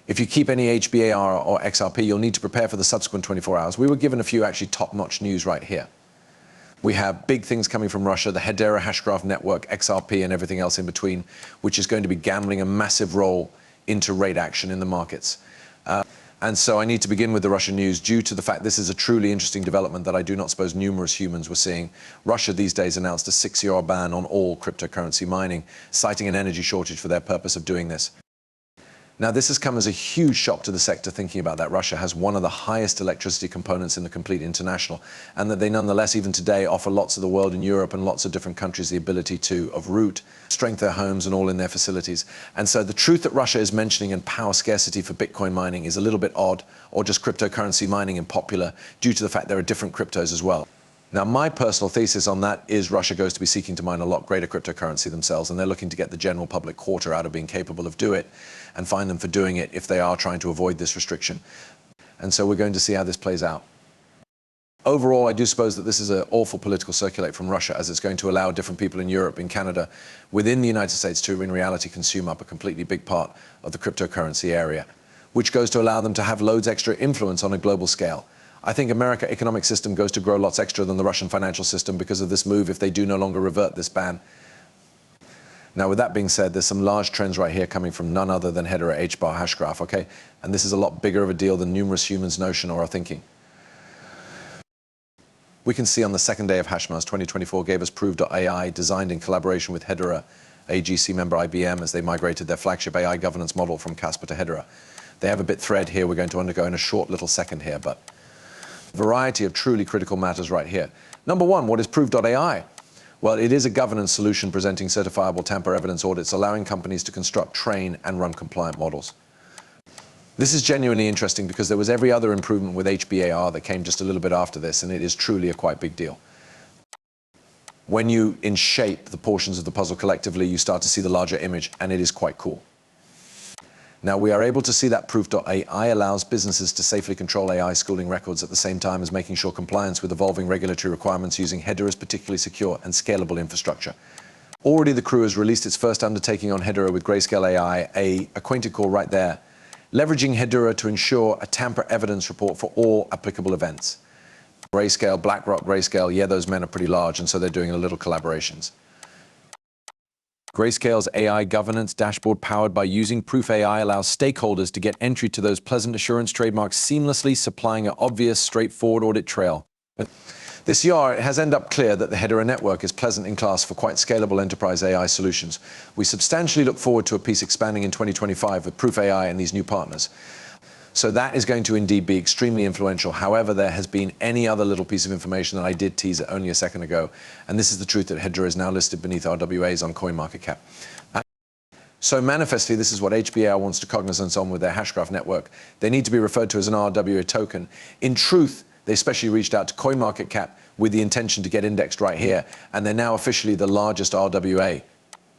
If you keep any HBAR or XRP, you'll need to prepare for the subsequent 24 hours. We were given a few actually top-notch news right here. We have big things coming from Russia, the Hedera Hashgraph network, XRP, and everything else in between, which is going to be gambling a massive role into rate action in the markets. And so I need to begin with the Russian news due to the fact this is a truly interesting development that I do not suppose numerous humans were seeing. Russia these days announced a 6-year ban on all cryptocurrency mining, citing an energy shortage for their purpose of doing this. Now, this has come as a huge shock to the sector, thinking about that Russia has one of the highest electricity components in the complete international, and that they nonetheless, even today, offer lots of the world in Europe and lots of different countries the ability to, of root, strengthen their homes and all in their facilities. And so the truth that Russia is mentioning in power scarcity for Bitcoin mining is a little bit odd, or just cryptocurrency mining in popular, due to the fact there are different cryptos as well. Now, my personal thesis on that is Russia goes to be seeking to mine a lot greater cryptocurrency themselves, and they're looking to get the general public quarter out of being capable of doing it, and find them for doing it if they are trying to avoid this restriction. And so we're going to see how this plays out. Overall, I do suppose that this is an awful political circulate from Russia, as it's going to allow different people in Europe, in Canada, within the United States to, in reality, consume up a completely big part of the cryptocurrency area, which goes to allow them to have loads extra influence on a global scale. I think America's economic system goes to grow lots extra than the Russian financial system because of this move if they do no longer revert this ban. Now, with that being said, there's some large trends right here coming from none other than Hedera HBAR Hashgraph, okay? And this is a lot bigger of a deal than numerous humans' notion or are thinking. We can see on the second day of Hashmas 2024 gave us Prove.ai, designed in collaboration with Hedera, AGC member IBM, as they migrated their flagship AI governance model from Casper to Hedera. They have a bit thread here we're going to undergo in a short little second here, but variety of truly critical matters right here. Number one, what is Prove.ai? Well, it is a governance solution presenting certifiable tamper evidence audits, allowing companies to construct, train, and run compliant models. This is genuinely interesting because there was every other improvement with HBAR that came just a little bit after this, and it is truly a quite big deal. When you shape the portions of the puzzle collectively, you start to see the larger image, and it is quite cool. Now, we are able to see that Proof.ai allows businesses to safely control AI schooling records at the same time as making sure compliance with evolving regulatory requirements using Hedera's particularly secure and scalable infrastructure. Already the crew has released its first undertaking on Hedera with Grayscale AI, a acquainted call right there, leveraging Hedera to ensure a tamper evidence report for all applicable events. Grayscale, BlackRock, Grayscale, yeah, those men are pretty large, and so they're doing a little collaborations. Grayscale's AI governance dashboard, powered by using Proof AI, allows stakeholders to get entry to those pleasant assurance trademarks seamlessly, supplying an obvious, straightforward audit trail. This year, it has ended up clear that the Hedera network is pleasant in class for quite scalable enterprise AI solutions. We substantially look forward to a piece expanding in 2025 with Proof AI and these new partners. So that is going to indeed be extremely influential. However, there has been any other little piece of information that I did tease only a second ago, and this is the truth that Hedera is now listed beneath RWAs on CoinMarketCap. So manifestly, this is what HBAR wants to cognizance on with their Hashgraph network. They need to be referred to as an RWA token. In truth, they especially reached out to CoinMarketCap with the intention to get indexed right here, and they're now officially the largest RWA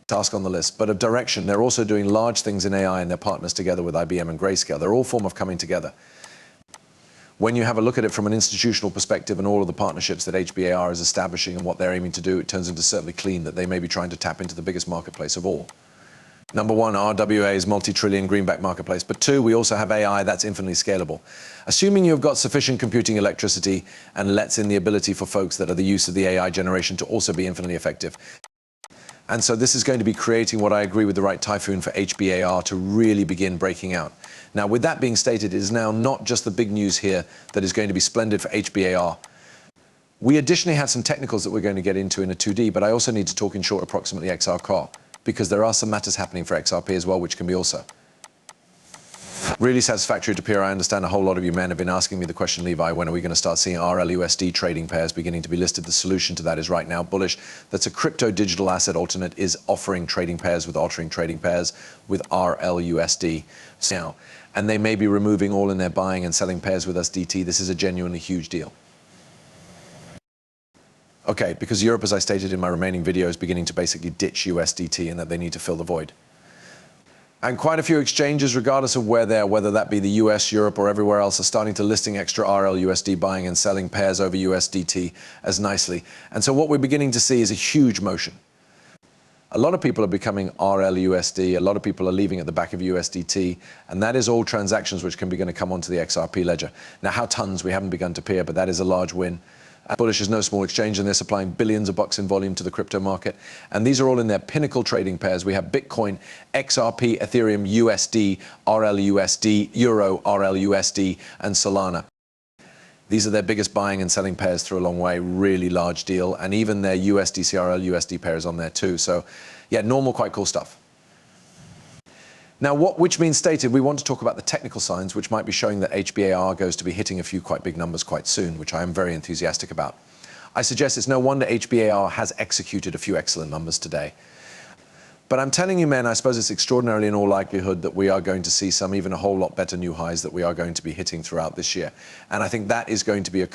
task on the list. But of direction, they're also doing large things in AI and their partners together with IBM and Grayscale. They're all form of coming together. When you have a look at it from an institutional perspective and all of the partnerships that HBAR is establishing and what they're aiming to do, it turns into certainly clean that they may be trying to tap into the biggest marketplace of all. Number one, RWA is multi-trillion greenback marketplace. But two, we also have AI that's infinitely scalable. Assuming you've got sufficient computing electricity and lets in the ability for folks that are the use of the AI generation to also be infinitely effective. And so this is going to be creating what I agree with the right typhoon for HBAR to really begin breaking out. Now, with that being stated, it is now not just the big news here that is going to be splendid for HBAR. We additionally have some technicals that we're going to get into in a 2D, but I also need to talk in short approximately XRP, because there are some matters happening for XRP as well, which can be also really satisfactory to appear. I understand a whole lot of you men have been asking me the question, Levi, when are we going to start seeing RLUSD trading pairs beginning to be listed? The solution to that is right now bullish. That's a crypto digital asset alternate is offering trading pairs with RLUSD now. And they may be removing all in their buying and selling pairs with Us.DT. This is a genuinely huge deal. Okay, because Europe, as I stated in my remaining video, is beginning to basically ditch USDT and that they need to fill the void. And quite a few exchanges, regardless of where they're, whether that be the US, Europe, or everywhere else, are starting to listing extra RLUSD buying and selling pairs over USDT as nicely. And so what we're beginning to see is a huge motion. A lot of people are becoming RLUSD, a lot of people are leaving at the back of USDT, and that is all transactions which can be going to come onto the XRP ledger. Now, how tons we haven't begun to peer, but that is a large win. Bullish is no small exchange, and they're supplying billions of bucks in volume to the crypto market. And these are all in their pinnacle trading pairs. We have Bitcoin, XRP, Ethereum, USD, RLUSD, Euro, RLUSD, and Solana. These are their biggest buying and selling pairs through a long way, really large deal. And even their USDC, RLUSD pair is on there too. So yeah, normal, quite cool stuff. Now, which means stated, we want to talk about the technical signs, which might be showing that HBAR goes to be hitting a few quite big numbers quite soon, which I am very enthusiastic about. I suggest it's no wonder HBAR has executed a few excellent numbers today. But I'm telling you, men, I suppose it's extraordinarily in all likelihood that we are going to see some even a whole lot better new highs that we are going to be hitting throughout this year. And I think that is going to be a